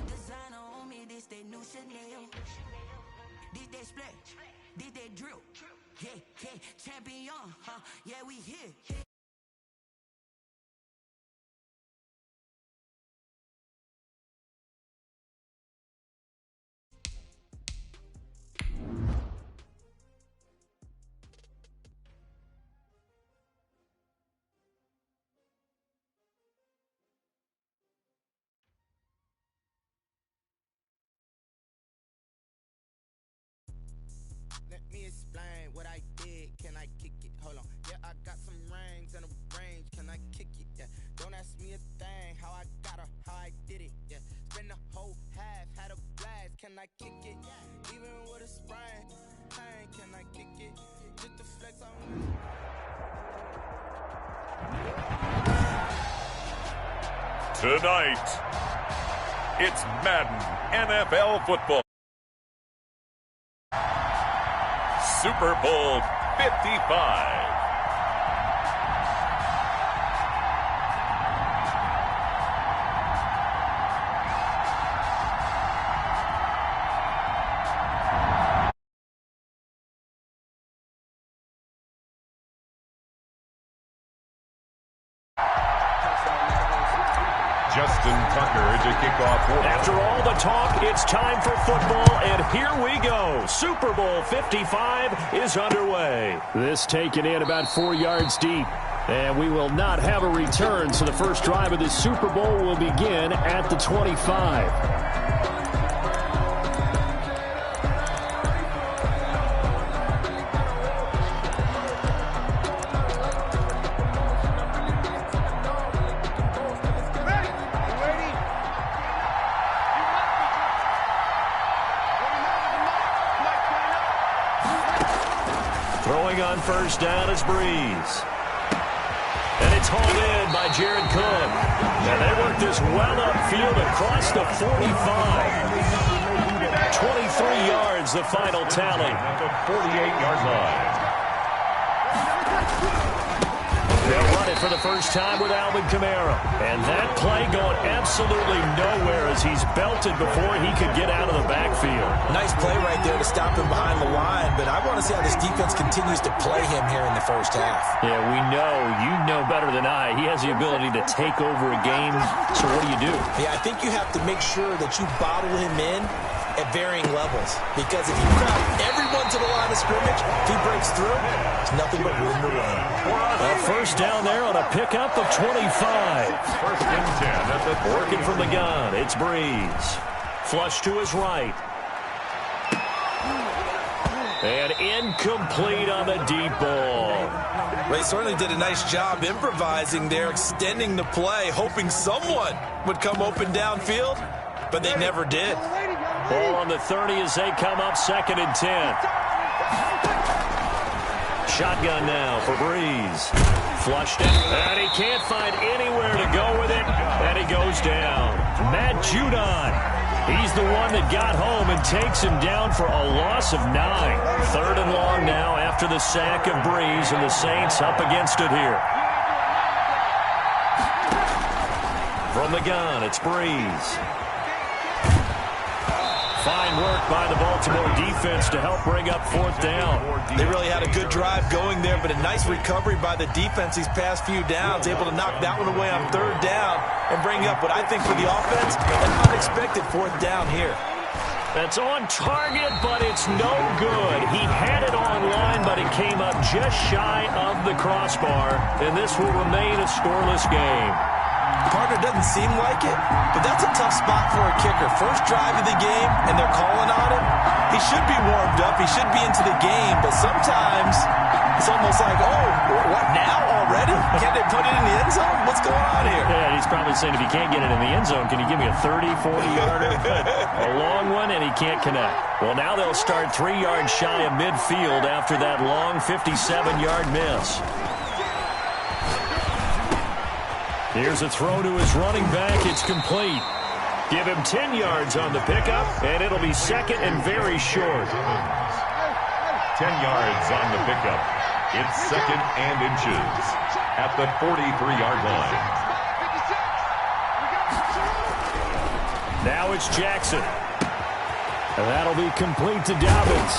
Designer on me, this they new Chanel. This they split, this they drill. Yeah, champion, huh? Yeah, we here. Let me explain what I did. Can I kick it? Hold on. Yeah, I got some rings and a range. Can I kick it? Yeah. Don't ask me a thing. How I got her, how I did it. Yeah. Spend the whole half, had a blast. Can I kick it? Even with a sprain. Pain, can I kick it? Just the flex on Tonight, it's Madden NFL football. Super Bowl 55. Justin Tucker to kick off. After all the talk, it's time for football, and here we go. Super Bowl 55 is underway. This taken in about 4 yards deep. And we will not have a return, so the first drive of the Super Bowl will begin at the 25. Throwing on first down is Breeze. And it's hauled in by Jared Cook. And they work this well upfield across the 45. 23 yards, the final tally. At the 48-yard line. They'll run it for the first time with Alvin Kamara. And that play going absolutely nowhere as he's belted before he could get out of the backfield. Nice play right there to stop him behind the line, but I want to see how this defense continues to play him here in the first half. Yeah, we know. You know better than I. He has the ability to take over a game, so what do? Yeah, I think you have to make sure that you bottle him in at varying levels, because if you crowd everyone to the line of scrimmage, if he breaks through, there's nothing but room to run. A first down there on a pickup of 25. First and 10 at the 40. Working from the gun, it's Breeze. Flush to his right. And incomplete on the deep ball. They certainly did a nice job improvising there, extending the play, hoping someone would come open downfield, but they never did. Ball on the 30 as they come up 2nd and 10. Shotgun now for Breeze. Flushed it, and he can't find anywhere to go with it, and he goes down. Matt Judon, he's the one that got home and takes him down for a loss of 9. 3rd and long now after the sack of Breeze, and the Saints up against it here. From the gun, it's Breeze. Fine work by the Baltimore defense to help bring up 4th down. They really had a good drive going there, but a nice recovery by the defense these past few downs, able to knock that one away on 3rd down and bring up what I think for the offense, an unexpected 4th down here. That's on target, but it's no good. He had it on line, but it came up just shy of the crossbar, and this will remain a scoreless game. Partner, doesn't seem like it, but that's a tough spot for a kicker. First drive of the game, and they're calling on him. He should be warmed up. He should be into the game, but sometimes it's almost like, oh, what now already? Can't they put it in the end zone? What's going on here? Yeah, he's probably saying if he can't get it in the end zone, can you give me a 30, 40-yarder? A long one, and he can't connect. Well, now they'll start 3 yards shy of midfield after that long 57-yard miss. Here's a throw to his running back. It's complete. Give him 10 yards on the pickup, and it'll be 2nd and very short. 10 yards on the pickup. It's 2nd and inches at the 43-yard line. Now it's Jackson. And that'll be complete to Dobbins.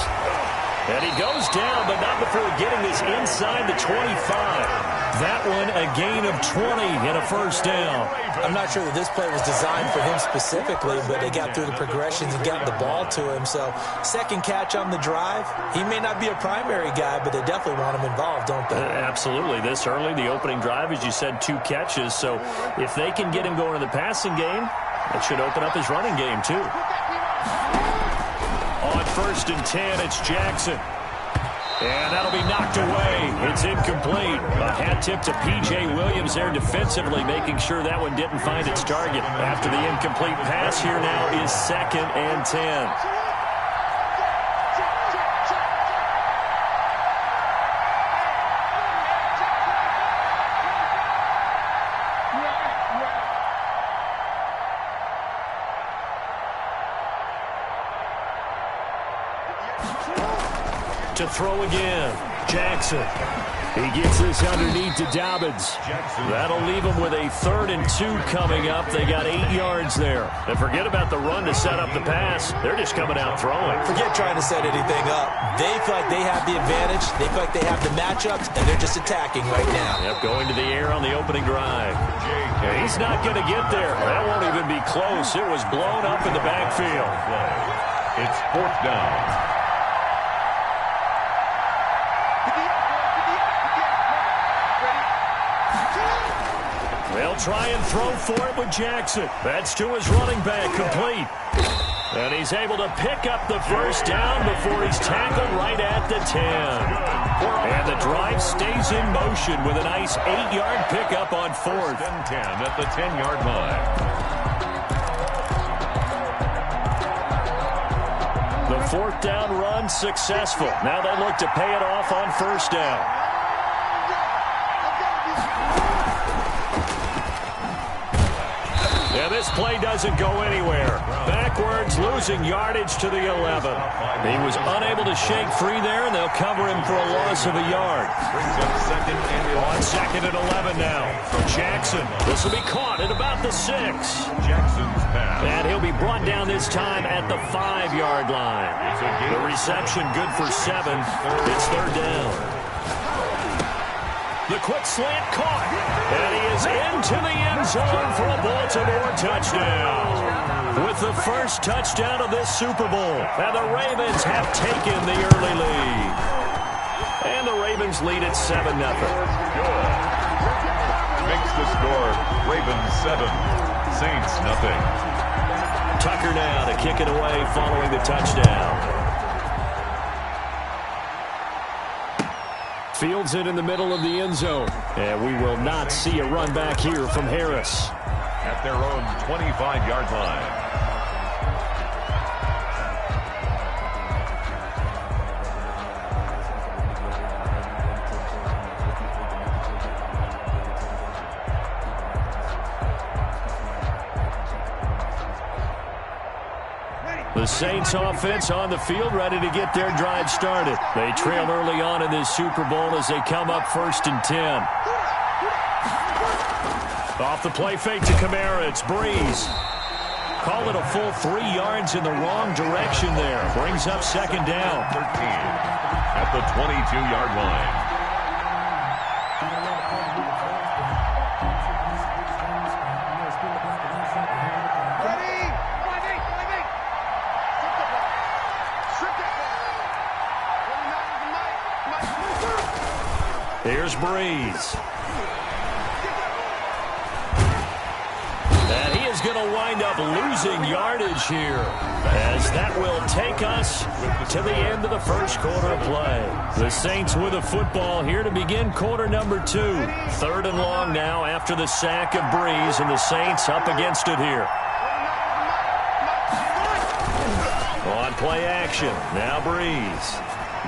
And he goes down, but not before getting this inside the 25. That one a gain of 20 and a first down. I'm not sure that this play was designed for him specifically, but they got through the progressions and got the ball to him. So second catch on the drive. He may not be a primary guy, but they definitely want him involved, don't they? Absolutely. This early, the opening drive, as you said, 2 catches. So if they can get him going in the passing game, that should open up his running game too. On 1st and 10, it's Jackson. And that'll be knocked away. It's incomplete. A hat tip to P.J. Williams there defensively, making sure that one didn't find its target. After the incomplete pass, here now is 2nd and 10. To throw again, Jackson. He gets this underneath to Dobbins. That'll leave him with a 3rd and 2 coming up. They got 8 yards there. And forget about the run to set up the pass. They're just coming out throwing. Forget trying to set anything up. They feel like they have the advantage. They feel like they have the matchups, and they're just attacking right now. Yep, going to the air on the opening drive. And he's not going to get there. That won't even be close. It was blown up in the backfield. It's 4th down. They'll try and throw for it with Jackson. That's to his running back, complete. And he's able to pick up the first down before he's tackled right at the 10. And the drive stays in motion with a nice 8-yard pickup on 4th and 10 at the 10-yard line. The 4th down run successful. Now they look to pay it off on 1st down. Yeah, this play doesn't go anywhere. Backwards, losing yardage to the 11. He was unable to shake free there, and they'll cover him for a loss of a yard. On 2nd and 11 now. Jackson. This will be caught at about the 6. Jackson's pass. And he'll be brought down this time at the 5-yard line. The reception good for 7. It's 3rd down. The quick slant caught. And he is into the end zone for a Baltimore touchdown. With the first touchdown of this Super Bowl. And the Ravens have taken the early lead. And the Ravens lead at 7-0. Makes the score Ravens 7, Saints nothing. Tucker now to kick it away following the touchdown. Fields it in the middle of the end zone. And we will not see a run back here from Harris. At their own 25-yard line. The Saints offense on the field, ready to get their drive started. They trail early on in this Super Bowl as they come up 1st and 10. Off the play fake to Kamara, it's Breeze. Call it a full 3 yards in the wrong direction there. Brings up 2nd down. 13 at the 22-yard line. Here's Breeze. And he is going to wind up losing yardage here, as that will take us to the end of the first quarter of play. The Saints with a football here to begin quarter number 2. 3rd and long now after the sack of Breeze, and the Saints up against it here. On play action, now Breeze.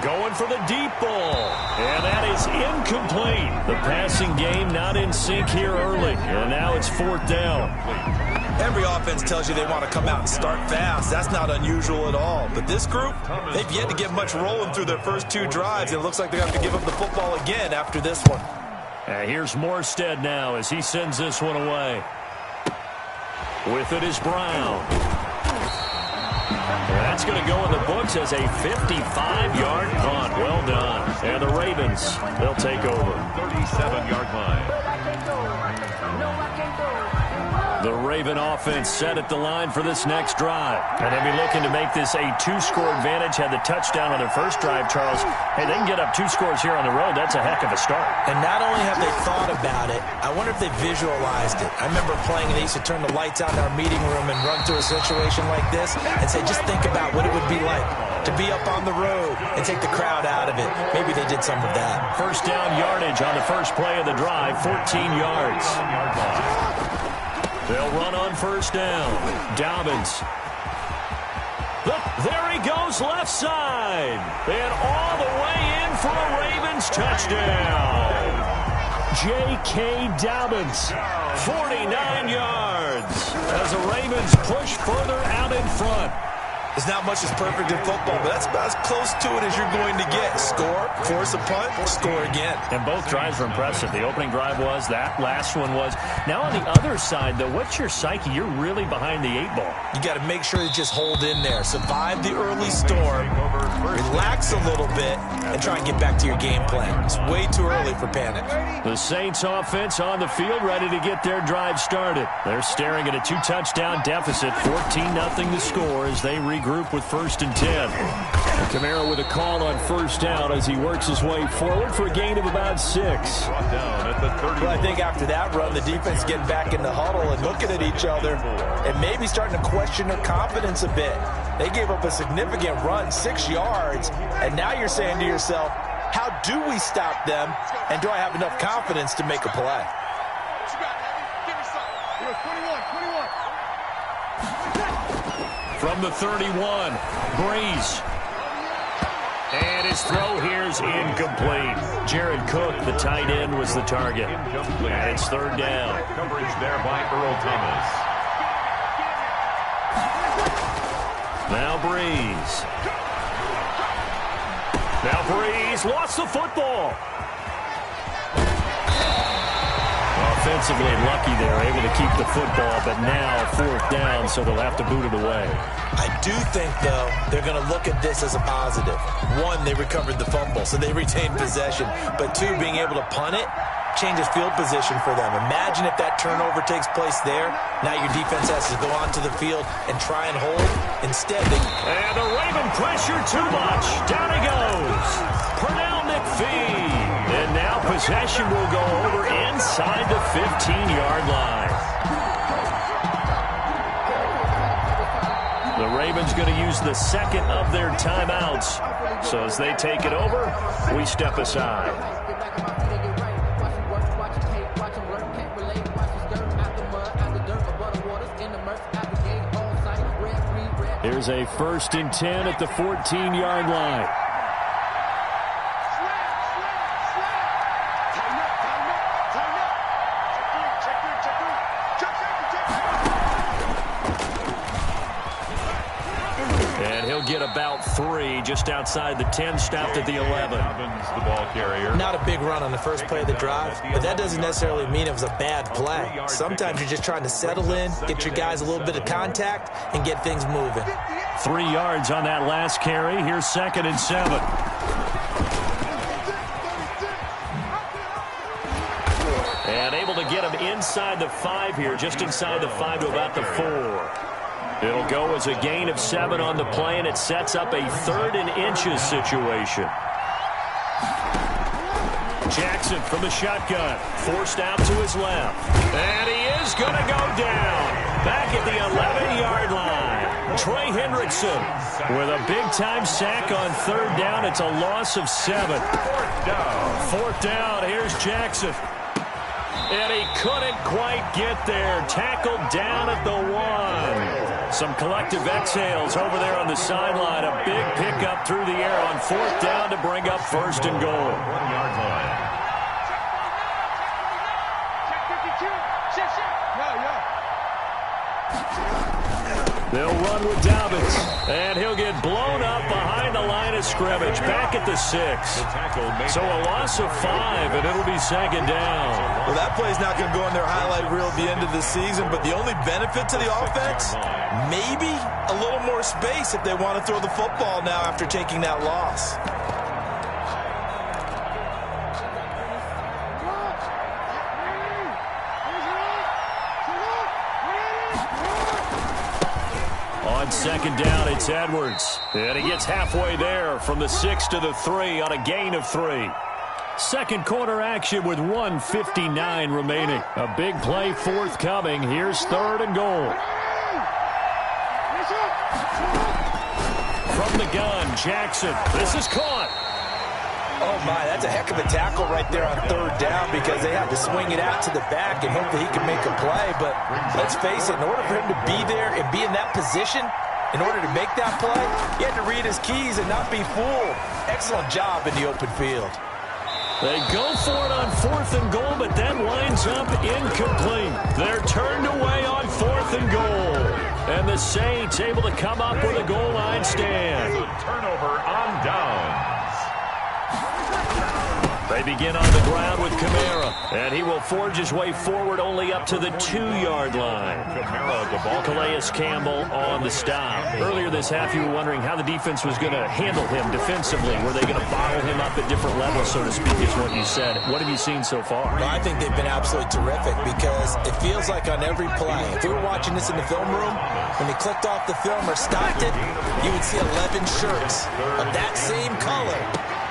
Going for the deep ball. And that is incomplete. The passing game not in sync here early. And now it's 4th down. Every offense tells you they want to come out and start fast. That's not unusual at all. But this group, they've yet to get much rolling through their first 2 drives. It looks like they're going to have to give up the football again after this one. Here's Morstead now as he sends this one away. With it is Brown. That's going to go in the books as a 55-yard punt. Well done. And the Ravens, they'll take over. 37-yard line. The Raven offense set at the line for this next drive. And they'll be looking to make this a 2-score advantage. Had the touchdown on their first drive, Charles. Hey, they can get up 2 scores here on the road. That's a heck of a start. And not only have they thought about it, I wonder if they visualized it. I remember playing, and they used to turn the lights out in our meeting room and run through a situation like this and say, just think about what it would be like to be up on the road and take the crowd out of it. Maybe they did some of that. First down yardage on the first play of the drive, 14 yards. They'll run on first down. Dobbins. There he goes, left side. And all the way in for a Ravens touchdown. J.K. Dobbins, 49 yards. As the Ravens push further out in front. There's not much that's perfect in football, but that's about as close to it as you're going to get. Score, force a punt, score again. And both drives were impressive. The opening drive was, that last one was. Now on the other side, though, what's your psyche? You're really behind the 8 ball. You got to make sure you just hold in there. Survive the early storm, relax a little bit, and try and get back to your game plan. It's way too early for panic. The Saints offense on the field, ready to get their drive started. They're staring at a 2-touchdown deficit, 14-0 the score as they regroup with 1st and 10. Kamara with a call on first down as he works his way forward for a gain of about 6. Well, I think after that run, the defense getting back in the huddle and looking at each other and maybe starting to question their confidence a bit. They gave up a significant run, 6 yards, and now you're saying to yourself, how do we stop them, and do I have enough confidence to make a play? From the 31, Breeze. And his throw here is incomplete. Jared Cook, the tight end, was the target. And it's 3rd down. Coverage there by Earl Thomas. Now Breeze. Now Breeze lost the football. Offensively lucky they're able to keep the football, but now 4th down, so they'll have to boot it away. I do think, though, they're going to look at this as a positive. 1, they recovered the fumble, so they retained possession. But 2, being able to punt it changes field position for them. Imagine if that turnover takes place there. Now your defense has to go onto the field and try and hold. Instead, they... And the Raven pressure too much. Down he goes. Pernell McPhee. And now possession will go over inside the 15-yard line. The Ravens going to use the second of their timeouts. So as they take it over, we step aside. Here's a 1st and 10 at the 14-yard line. Get about 3 just outside the 10, stopped at the 11. The ball carrier. Not a big run on the first play of the drive, but that doesn't necessarily mean it was a bad play. Sometimes you're just trying to settle in, get your guys a little bit of contact, and get things moving. 3 yards on that last carry. Here's 2nd and 7. And able to get him inside the 5 here, just inside the 5 to about the 4. It'll go as a gain of 7 on the play, and it sets up a 3rd and inches situation. Jackson from the shotgun, forced out to his left. And he is going to go down. Back at the 11-yard line. Trey Hendrickson with a big-time sack on 3rd down. It's a loss of 7. 4th down. Here's Jackson. And he couldn't quite get there. Tackled down at the 1. Some collective exhales over there on the sideline. A big pickup through the air on 4th down to bring up 1st and goal. 1-yard line. They'll run with Dobbins, and he'll get blown up behind the line of scrimmage, back at the 6. So a loss of 5, and it'll be second down. Well, that play's not going to go in their highlight reel at the end of the season, but the only benefit to the offense, maybe a little more space if they want to throw the football now after taking that loss. On second down, it's Edwards. And he gets halfway there from the 6 to the 3 on a gain of 3. Second quarter action with 1:59 remaining. A big play forthcoming. Here's 3rd and goal. From the gun, Jackson. This is caught. Oh, my, that's a heck of a tackle right there on 3rd down because they had to swing it out to the back and hope that he can make a play. But let's face it, in order for him to be there and be in that position, in order to make that play, he had to read his keys and not be fooled. Excellent job in the open field. They go for it on 4th and goal, but that winds up incomplete. They're turned away on 4th and goal. And the Saints able to come up with a goal line stand. Turnover on downs. They begin on the ground with Kamara, and he will forge his way forward only up to the 2-yard line. Kamara, the ball. Calais Campbell on the stop. Earlier this half, you were wondering how the defense was going to handle him defensively. Were they going to bottle him up at different levels, so to speak, is what you said. What have you seen so far? Well, I think they've been absolutely terrific because it feels like on every play, if we were watching this in the film room, when they clicked off the film or stopped it, you would see 11 shirts of that same color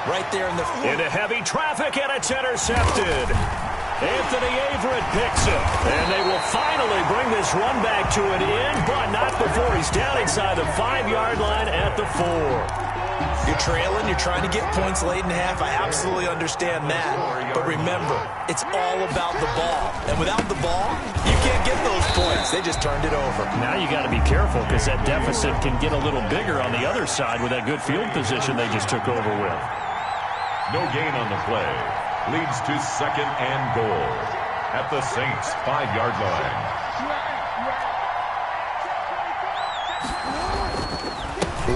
right there in the field. Into heavy traffic, and it's intercepted. Anthony Averett picks it. And they will finally bring this run back to an end, but not before he's down inside the 5-yard line at the 4. You're trailing, you're trying to get points late in half. I absolutely understand that. But remember, it's all about the ball. And without the ball, you can't get those points. They just turned it over. Now you got to be careful because that deficit can get a little bigger on the other side with that good field position they just took over with. No gain on the play. Leads to 2nd and goal at the Saints' 5-yard line.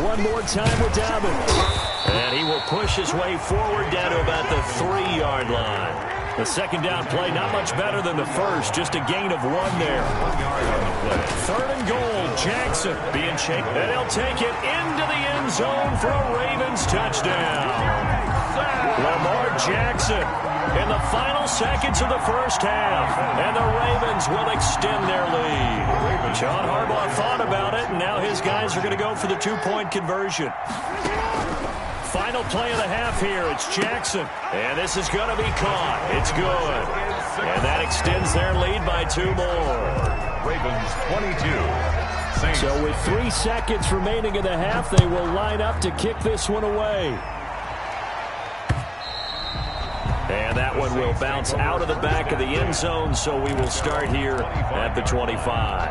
One more time with Dobbins. And he will push his way forward down to about the 3-yard line. The second down play not much better than the first, just a gain of 1 there. 1 yard on the play. 3rd and goal, Jackson being chased. And he'll take it into the end zone for a Ravens touchdown. Lamar Jackson in the final seconds of the first half. And the Ravens will extend their lead. John Harbaugh thought about it, and now his guys are going to go for the 2-point conversion. Final play of the half here. It's Jackson. And this is going to be caught. It's good. And that extends their lead by 2 more. Ravens 22. Saints. So with 3 seconds remaining in the half, they will line up to kick this one away. And that one will bounce out of the back of the end zone, so we will start here at the 25.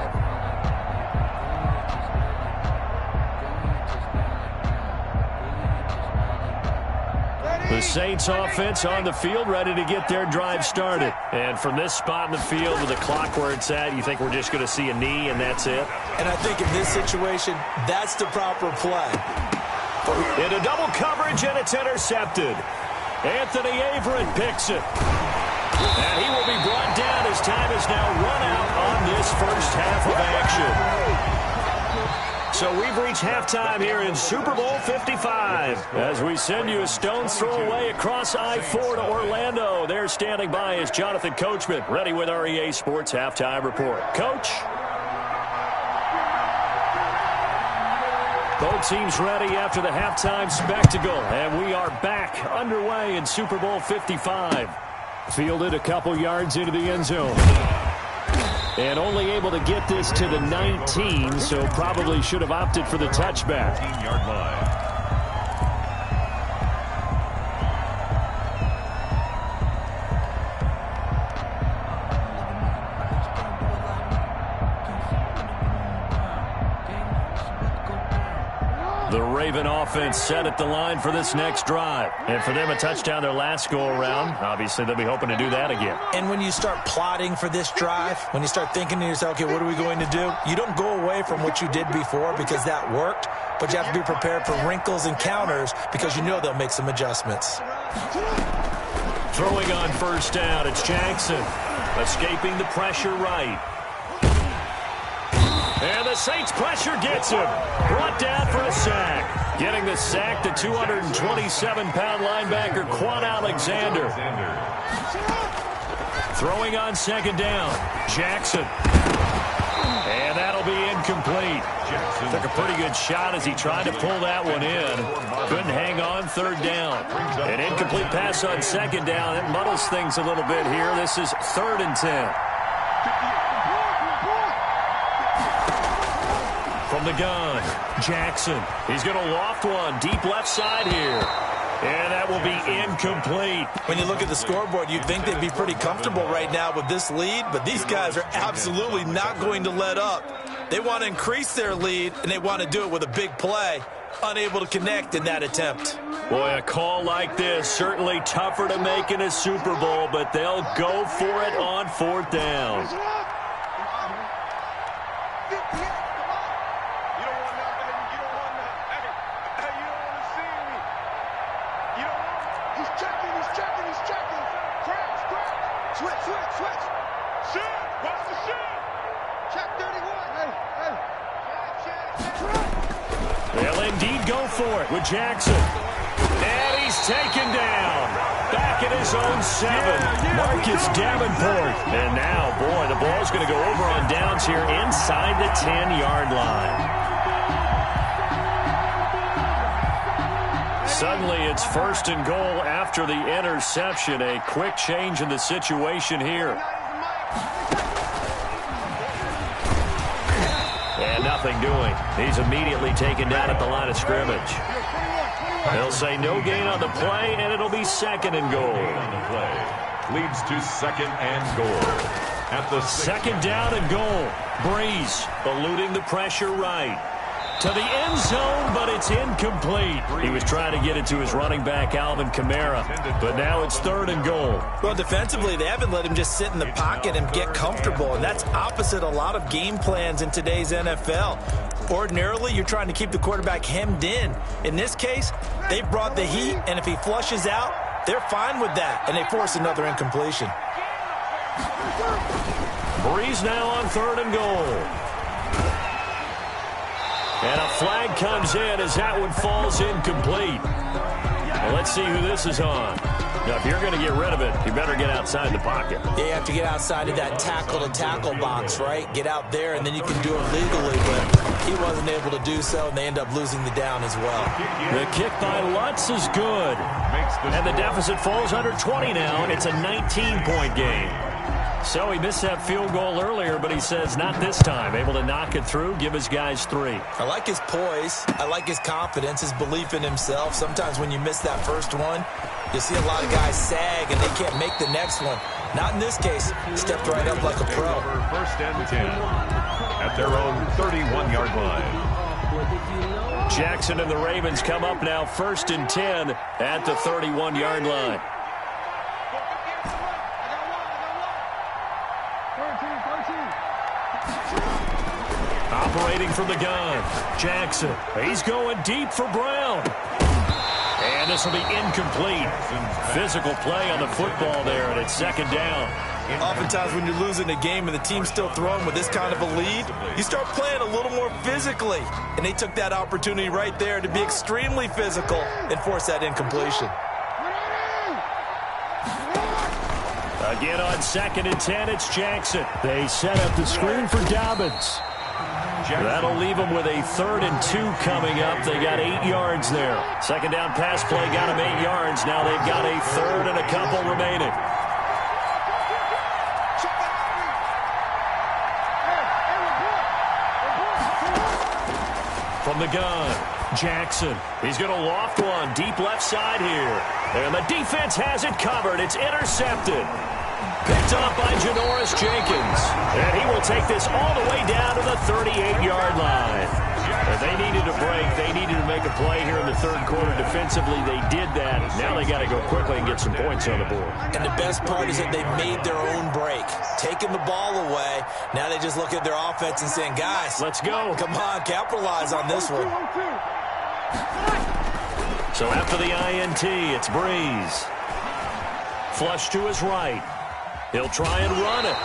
The Saints offense on the field, ready to get their drive started. And from this spot in the field with the clock where it's at, you think we're just going to see a knee and that's it? And I think in this situation, that's the proper play. Into double coverage, and it's intercepted. Anthony Averett picks it. And he will be brought down as time is now run out on this first half of action. So we've reached halftime here in Super Bowl 55. As we send you a stone's throw away across I-4 to Orlando. There standing by is Jonathan Coachman, ready with our EA Sports Halftime Report. Coach? Both teams ready after the halftime spectacle, and we are back underway in Super Bowl 55. Fielded a couple yards into the end zone. And only able to get this to the 19, so probably should have opted for the touchback. 19-yard line. The Raven offense set at the line for this next drive. And for them, a touchdown their last go-around. Obviously, they'll be hoping to do that again. And when you start plotting for this drive, when you start thinking to yourself, okay, what are we going to do? You don't go away from what you did before because that worked, but you have to be prepared for wrinkles and counters because you know they'll make some adjustments. Throwing on first down, it's Jackson. Escaping the pressure right. And the Saints pressure gets him. Brought down for a sack. Getting the sack, the 227-pound linebacker, Quan Alexander. Throwing on second down, Jackson. And that'll be incomplete. Took a pretty good shot as he tried to pull that one in. Couldn't hang on third down. An incomplete pass on second down. It muddles things a little bit here. This is 3rd and 10. From the gun, Jackson. He's going to loft one deep left side here. And that will be incomplete. When you look at the scoreboard, you'd think they'd be pretty comfortable right now with this lead, but these guys are absolutely not going to let up. They want to increase their lead, and they want to do it with a big play. Unable to connect in that attempt. Boy, a call like this, certainly tougher to make in a Super Bowl, but they'll go for it on 4th down. They'll indeed go for it with Jackson. And he's taken down. Back at his own 7. Marcus Davenport. And now, boy, the ball's going to go over on downs here inside the 10-yard line. Suddenly, it's 1st and goal after the interception. A quick change in the situation here. And nothing doing. He's immediately taken down at the line of scrimmage. They'll say no gain on the play, and it'll be 2nd and goal. On the play leads to 2nd and goal. At the 2nd down and goal. Breeze eluding the pressure right. To the end zone, but it's incomplete. He was trying to get it to his running back, Alvin Kamara, but now it's 3rd and goal. Well, defensively, they haven't let him just sit in the pocket and get comfortable, and that's opposite a lot of game plans in today's NFL. Ordinarily, you're trying to keep the quarterback hemmed in. In this case, they brought the heat, and if he flushes out, they're fine with that, and they force another incompletion. Breeze now on 3rd and goal. And a flag comes in as that one falls incomplete. Well, let's see who this is on. Now, if you're going to get rid of it, you better get outside the pocket. Yeah, you have to get outside of that tackle-to-tackle box, right? Get out there, and then you can do it legally, but he wasn't able to do so, and they end up losing the down as well. The kick by Lutz is good. And the deficit falls under 20 now, and it's a 19-point game. So he missed that field goal earlier, but he says not this time. Able to knock it through, give his guys 3. I like his poise. I like his confidence, his belief in himself. Sometimes when you miss that first one, you see a lot of guys sag and they can't make the next one. Not in this case. Stepped right up like a pro. 1st and 10 at their own 31-yard line. Jackson and the Ravens come up now 1st and 10 at the 31-yard line. Operating from the gun, Jackson. He's going deep for Brown. And this will be incomplete. Physical play on the football there, and it's 2nd down. Oftentimes when you're losing a game and the team's still throwing with this kind of a lead, you start playing a little more physically. And they took that opportunity right there to be extremely physical and force that incompletion. Again on 2nd and 10, it's Jackson. They set up the screen for Dobbins. That'll leave them with a 3rd and 2 coming up. They got 8 yards there. 2nd down pass play got them 8 yards. Now they've got a 3rd and a couple remaining. From the gun, Jackson. He's going to loft one deep left side here. And the defense has it covered. It's intercepted. Picked up by Janoris Jenkins. And he will take this all the way down to the 38-yard line. And they needed a break. They needed to make make a play here in the third quarter defensively. They did that. Now they got to go quickly and get some points on the board. And the best part is that they made their own break, taking the ball away. Now they just look at their offense and saying, guys, let's go. Come on, capitalize on this one. So after the INT, it's Breeze. Flush to his right. He'll try and run it.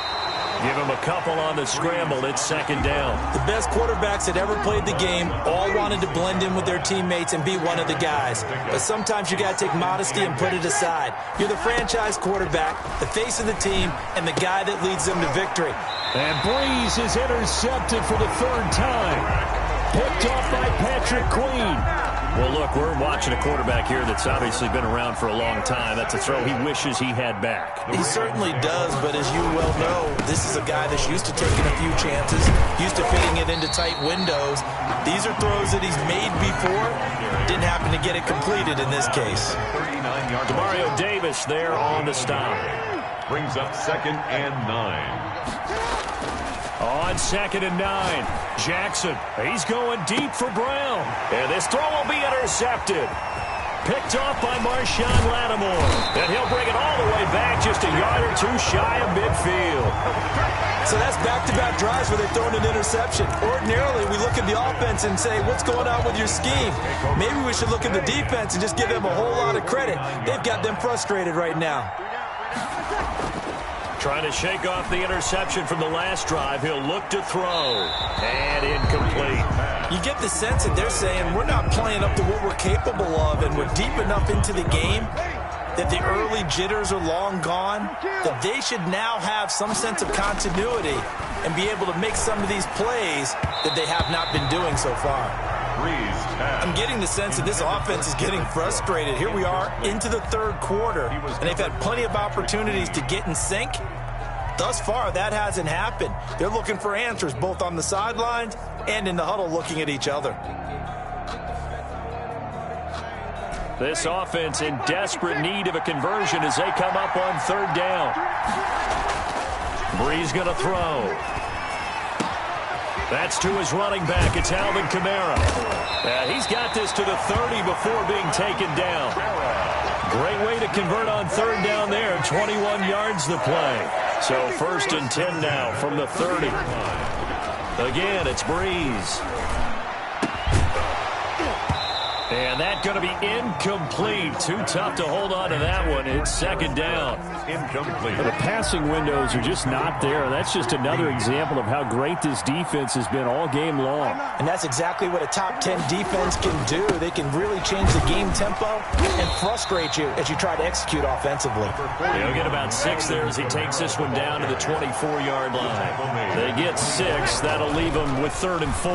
Give him a couple on the scramble. It's second down. The best quarterbacks that ever played the game all wanted to blend in with their teammates and be one of the guys. But sometimes you got to take modesty and put it aside. You're the franchise quarterback, the face of the team, and the guy that leads them to victory. And Breeze is intercepted for the third time. Picked off by Patrick Queen. Well, look, we're watching a quarterback here that's obviously been around for a long time. That's a throw he wishes he had back. He certainly does, but as you well know, this is a guy that's used to taking a few chances, used to fitting it into tight windows. These are throws that he's made before. Didn't happen to get it completed in this case. Demario Davis there on the stop. Brings up 2nd and 9. On 2nd and 9, Jackson, he's going deep for Brown. And this throw will be intercepted. Picked off by Marshawn Lattimore. And he'll bring it all the way back just a yard or two shy of midfield. So that's back-to-back drives where they've thrown an interception. Ordinarily, we look at the offense and say, what's going on with your scheme? Maybe we should look at the defense and just give them a whole lot of credit. They've got them frustrated right now. Trying to shake off the interception from the last drive. He'll look to throw. And incomplete. You get the sense that they're saying we're not playing up to what we're capable of, and we're deep enough into the game that the early jitters are long gone, that they should now have some sense of continuity and be able to make some of these plays that they have not been doing so far. I'm getting the sense that this offense is getting frustrated. Here we are into the third quarter, and they've had plenty of opportunities to get in sync. Thus far, that hasn't happened. They're looking for answers both on the sidelines and in the huddle looking at each other. This offense in desperate need of a conversion as they come up on third down. Breeze going to throw. That's to his running back. It's Alvin Kamara. He's got this to the 30 before being taken down. Great way to convert on third down there. 21 yards the play. So 1st and 10 now from the 30. Again, it's Breeze. And that's going to be incomplete. Too tough to hold on to that one. It's second down. Incomplete. The passing windows are just not there. That's just another example of how great this defense has been all game long. And that's exactly what a top 10 defense can do. They can really change the game tempo and frustrate you as you try to execute offensively. He'll get about 6 there as he takes this one down to the 24-yard line. They get 6. That'll leave them with 3rd and 4.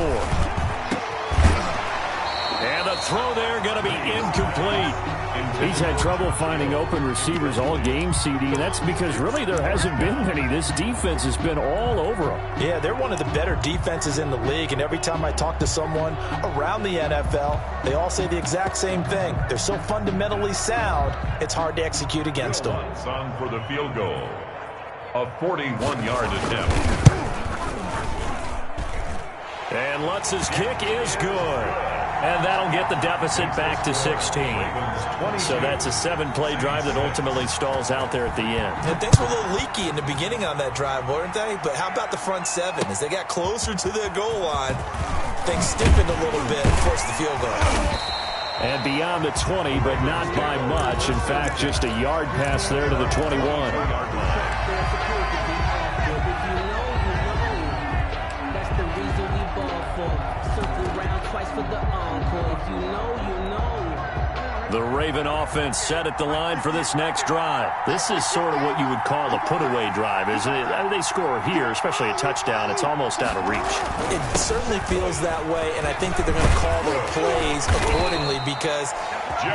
And the throw there going to be incomplete. He's had trouble finding open receivers all game, CD, and that's because really there hasn't been many. This defense has been all over them. Yeah, they're one of the better defenses in the league, and every time I talk to someone around the NFL, they all say the exact same thing. They're so fundamentally sound, it's hard to execute against them. On for the field goal. A 41-yard attempt. And Lutz's kick is good. And that'll get the deficit back to 16. So that's a 7-play drive that ultimately stalls out there at the end. And things were a little leaky in the beginning on that drive, weren't they? But how about the front 7? As they got closer to the goal line, things stiffened a little bit and forced the field goal. And beyond the 20, but not by much. In fact, just a yard pass there to the 21. The Raven offense set at the line for this next drive. This is sort of what you would call a put-away drive, isn't it? They score here, especially a touchdown. It's almost out of reach. It certainly feels that way, and I think that they're going to call their plays accordingly because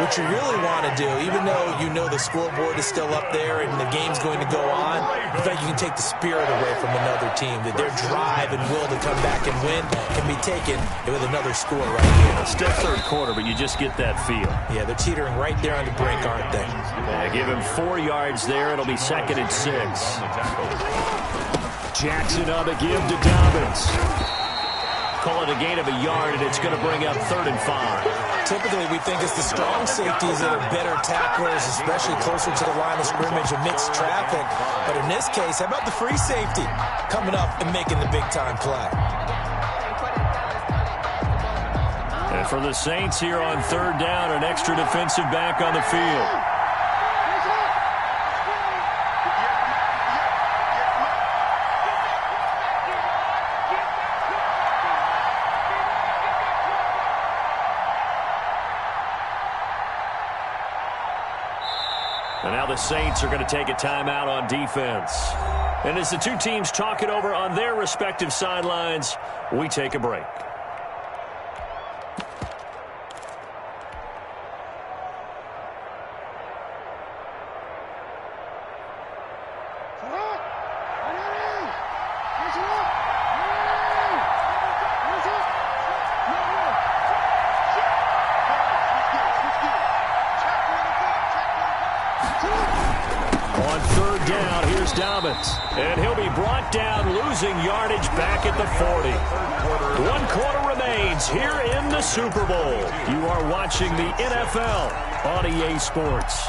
what you really want to do, even though you know the scoreboard is still up there and the game's going to go on, in fact, you can take the spirit away from another team, that their drive and will to come back and win can be taken with another score right here. Still third quarter, but you just get that feel. Yeah, they're teetering right there on the brink, aren't they? Give him 4 yards there. It'll be 2nd and 6. Jackson on the give to Dobbins. call it a gain of a yard, and it's going to bring up 3rd and 5. Typically, we think it's the strong safeties that are better tacklers, especially closer to the line of scrimmage amidst traffic. But in this case, how about the free safety coming up and making the big-time play? And for the Saints here on 3rd down, an extra defensive back on the field. And now the Saints are going to take a timeout on defense. And as the two teams talk it over on their respective sidelines, we take a break. On 3rd down, here's Dobbins. And he'll be brought down, losing yardage back at the 40. 1 quarter remains here in the Super Bowl. You are watching the NFL on EA Sports.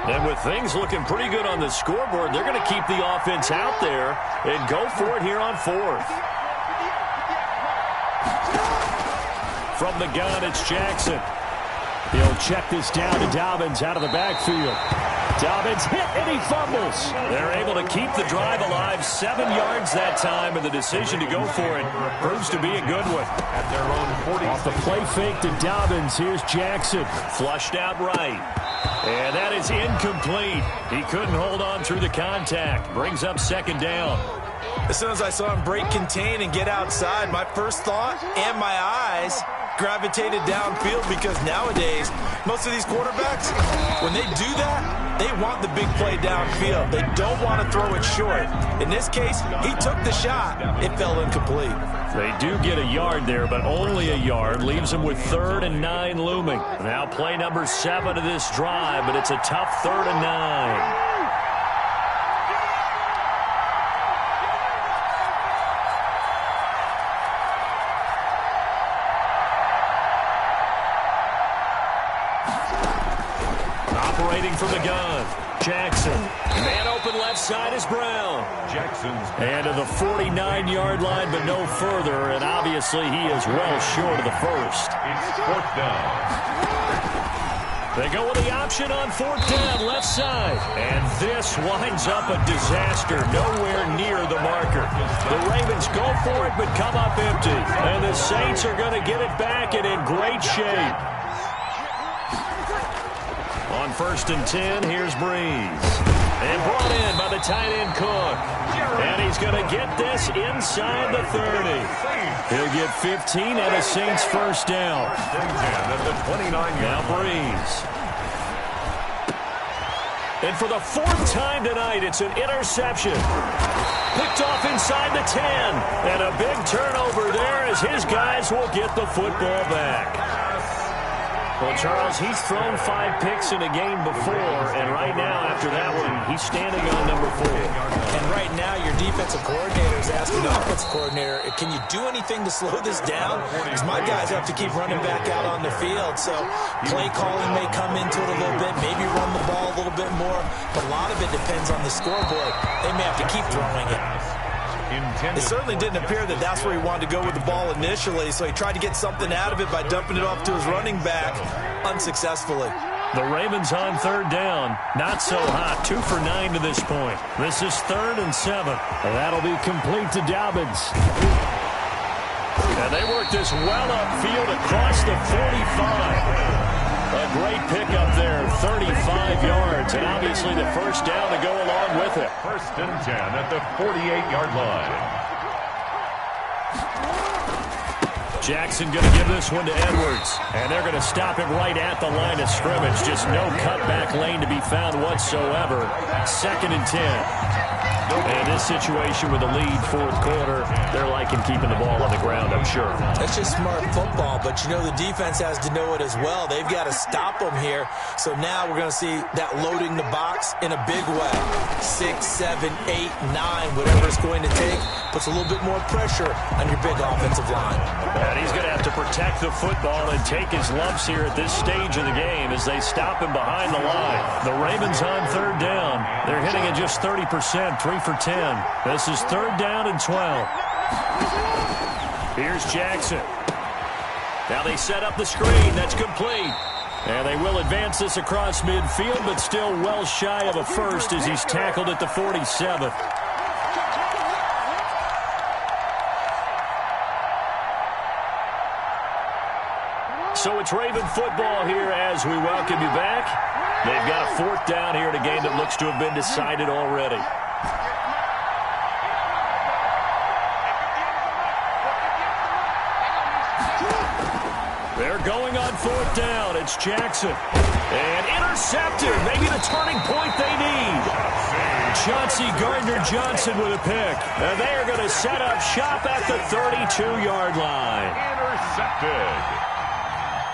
And with things looking pretty good on the scoreboard, they're going to keep the offense out there and go for it here on 4th. From the gun, it's Jackson. He'll check this down to Dobbins out of the backfield. Dobbins hit and he fumbles. They're able to keep the drive alive, 7 yards that time, and the decision to go for it proves to be a good one. At their own 40. Off the play fake to Dobbins, here's Jackson. Flushed out right. And that is incomplete. He couldn't hold on through the contact. Brings up 2nd down. As soon as I saw him break contain and get outside, my first thought and my eyes gravitated downfield, because nowadays, most of these quarterbacks, when they do that, they want the big play downfield. They don't want to throw it short. In this case, he took the shot. It fell incomplete. They do get a yard there, but only a yard. Leaves them with 3rd and 9 looming. Now play number 7 of this drive, but it's a tough 3rd and 9. Operating from the gun, Jackson. Man open left side is Brown. Jackson's and to the 49-yard line, but no further, and obviously he is well short of the first. It's 4th down. They go with the option on 4th down, left side. And this winds up a disaster, nowhere near the marker. The Ravens go for it, but come up empty. And the Saints are going to get it back and in great shape. On 1st and 10, here's Breeze. And brought in by the tight end Cook. And he's going to get this inside the 30. He'll get 15 and a Saints 1st down. Now Breeze. And for the 4th time tonight, it's an interception. Picked off inside the 10. And a big turnover there as his guys will get the football back. Well, Charles, he's thrown 5 picks in a game before, and right now, after that one, he's standing on number 4. And right now, your defensive coordinator is asking the offensive coordinator, can you do anything to slow this down? Because my guys have to keep running back out on the field, so play calling may come into it a little bit, maybe run the ball a little bit more, but a lot of it depends on the scoreboard. They may have to keep throwing it. It certainly didn't appear that that's where he wanted to go with the ball initially, so he tried to get something out of it by dumping it off to his running back unsuccessfully. The Ravens on 3rd down. Not so hot. 2 for 9 to this point. This is 3rd and 7. And that'll be complete to Dobbins. And they work this well upfield across the 45. A great pickup there, 35 yards, and obviously the 1st down to go along with it. 1st and 10 at the 48-yard line. Jackson going to give this one to Edwards, and they're going to stop him right at the line of scrimmage. Just no cutback lane to be found whatsoever. 2nd and 10. And this situation with the lead, fourth quarter, they're liking keeping the ball on the ground, I'm sure. That's just smart football, but you know the defense has to know it as well. They've got to stop them here. So now we're going to see that loading the box in a big way. 6, 7, 8, 9, whatever it's going to take, puts a little bit more pressure on your big offensive line. And he's going to have to protect the football and take his lumps here at this stage of the game as they stop him behind the line. The Ravens on third down. They're hitting at just 30%, 3 for 10. This is third down and 12. Here's Jackson. Now they set up the screen. That's complete. And they will advance this across midfield, but still well shy of a first as he's tackled at the 47th. So it's Raven football here as we welcome you back. They've got a fourth down here in a game that looks to have been decided already. They're going on fourth down. It's Jackson. And intercepted. Maybe the turning point they need. Chauncey Gardner-Johnson with a pick. And they are going to set up shop at the 32-yard line. Intercepted.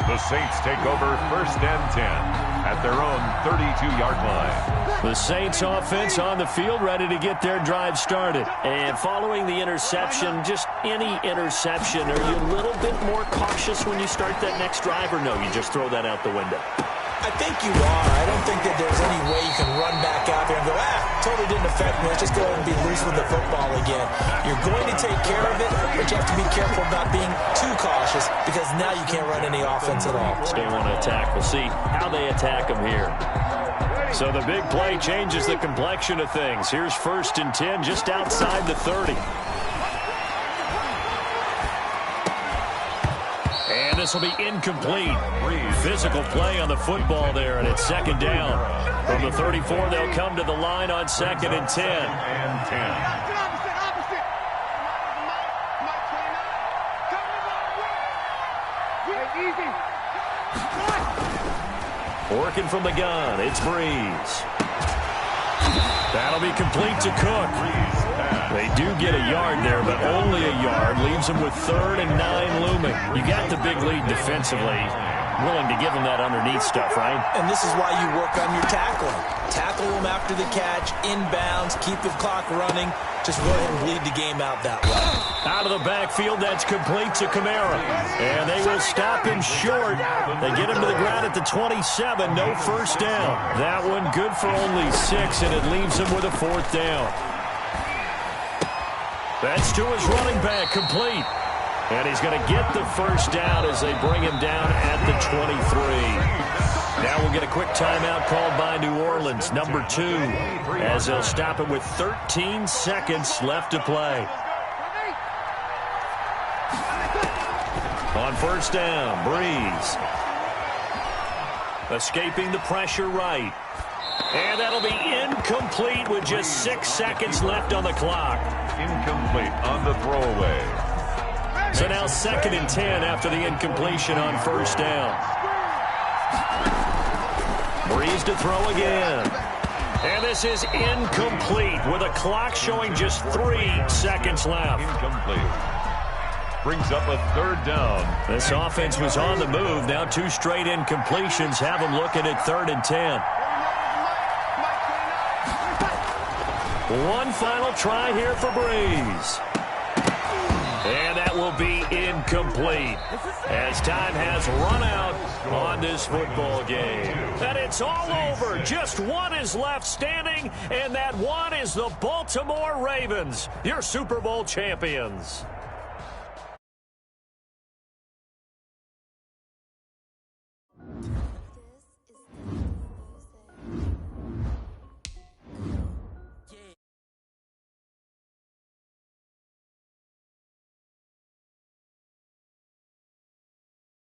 The Saints take over first and 10 at their own 32-yard line. The Saints offense on the field ready to get their drive started. And following the interception, just any interception, are you a little bit more cautious when you start that next drive, or no, you just throw that out the window? I think you are. I don't think that there's any way you can run back out there and go, totally didn't affect me. Let's just go ahead and be loose with the football again. You're going to take care of it, but you have to be careful about being too cautious because now you can't run any offense at all. They want to attack. We'll see how they attack them here. So the big play changes the complexion of things. Here's first and 10 just outside the 30. And this will be incomplete. Physical play on the football there, and it's second down. From the 34, they'll come to the line on second and 10. Working from the gun, it's Breeze. That'll be complete to Cook. They do get a yard there, but only a yard. Leaves them with third and 9 looming. You got the big lead defensively. Willing to give them that underneath stuff, right? And this is why you work on your tackling. Tackle them after the catch, inbounds, keep the clock running. Just go ahead and bleed the game out that way. Out of the backfield, that's complete to Kamara. And they will stop him short. They get him to the ground at the 27. No first down. That one good for only 6, and it leaves him with a fourth down. That's to his running back, complete. And he's going to get the first down as they bring him down at the 23. Now we'll get a quick timeout called by New Orleans, number 2, as they'll stop him with 13 seconds left to play. On first down, Breeze. Escaping the pressure right. And that'll be incomplete with just 6 seconds left on the clock. Incomplete on the throwaway. So now second and 10 after the incompletion on first down. Breeze to throw again. And this is incomplete with a clock showing just 3 seconds left. Incomplete. Brings up a third down. This offense was on the move. Now 2 straight incompletions have them looking at third and 10. One final try here for Breeze. And that will be incomplete as time has run out on this football game. And it's all over. Just one is left standing, and that one is the Baltimore Ravens, your Super Bowl champions.